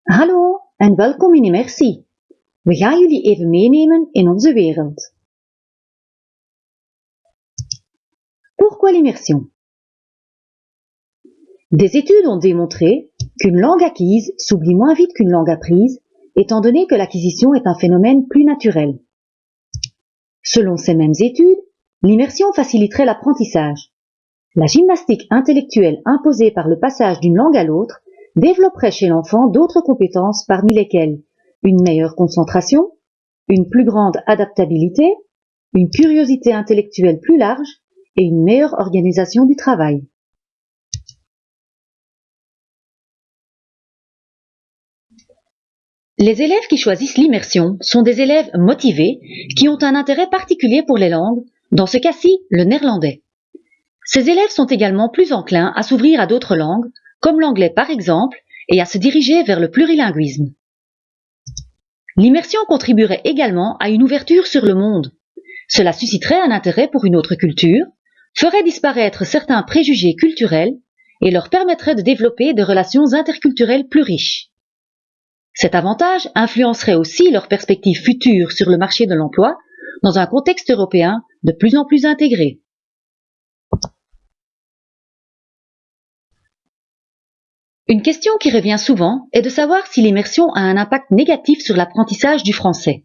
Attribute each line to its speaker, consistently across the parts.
Speaker 1: Hallo en welkom in Immersie. We gaan jullie even meenemen in onze wereld. Pourquoi l'immersion? Des études ont démontré qu'une langue acquise s'oublie moins vite qu'une langue apprise, étant donné que l'acquisition est un phénomène plus naturel. Selon ces mêmes études, l'immersion faciliterait l'apprentissage. La gymnastique intellectuelle imposée par le passage d'une langue à l'autre développerait chez l'enfant d'autres compétences parmi lesquelles une meilleure concentration, une plus grande adaptabilité, une curiosité intellectuelle plus large et une meilleure organisation du travail. Les élèves qui choisissent l'immersion sont des élèves motivés qui ont un intérêt particulier pour les langues, dans ce cas-ci le néerlandais. Ces élèves sont également plus enclins à s'ouvrir à d'autres langues, comme l'anglais par exemple, et à se diriger vers le plurilinguisme. L'immersion contribuerait également à une ouverture sur le monde. Cela susciterait un intérêt pour une autre culture, ferait disparaître certains préjugés culturels et leur permettrait de développer des relations interculturelles plus riches. Cet avantage influencerait aussi leurs perspectives futures sur le marché de l'emploi dans un contexte européen de plus en plus intégré. Une question qui revient souvent est de savoir si l'immersion a un impact négatif sur l'apprentissage du français.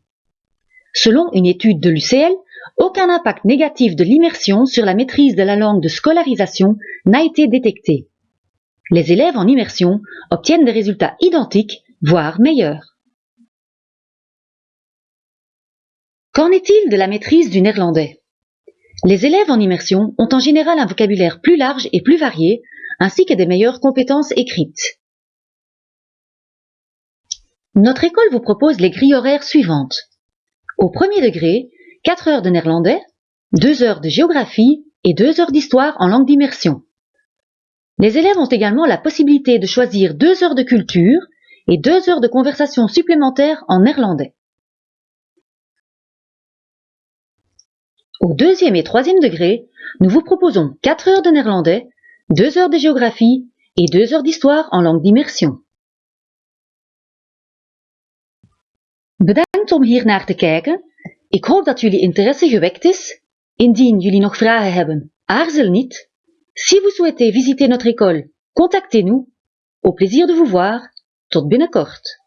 Speaker 1: Selon une étude de l'UCL, aucun impact négatif de l'immersion sur la maîtrise de la langue de scolarisation n'a été détecté. Les élèves en immersion obtiennent des résultats identiques, voire meilleurs. Qu'en est-il de la maîtrise du néerlandais? Les élèves en immersion ont en général un vocabulaire plus large et plus varié, ainsi que des meilleures compétences écrites. Notre école vous propose les grilles horaires suivantes. Au premier degré, 4 heures de néerlandais, 2 heures de géographie et 2 heures d'histoire en langue d'immersion. Les élèves ont également la possibilité de choisir 2 heures de culture et 2 heures de conversation supplémentaires en néerlandais. Au deuxième et troisième degré, nous vous proposons 4 heures de néerlandais, 2 heures de géographie et 2 heures d'histoire en langue d'immersion. Bedankt om hier naar te kijken. Ik hoop dat jullie interesse gewekt is. Indien jullie nog vragen hebben, aarzel niet. Si vous souhaitez visiter notre école, contactez-nous. Au plaisir de vous voir. Tot binnenkort.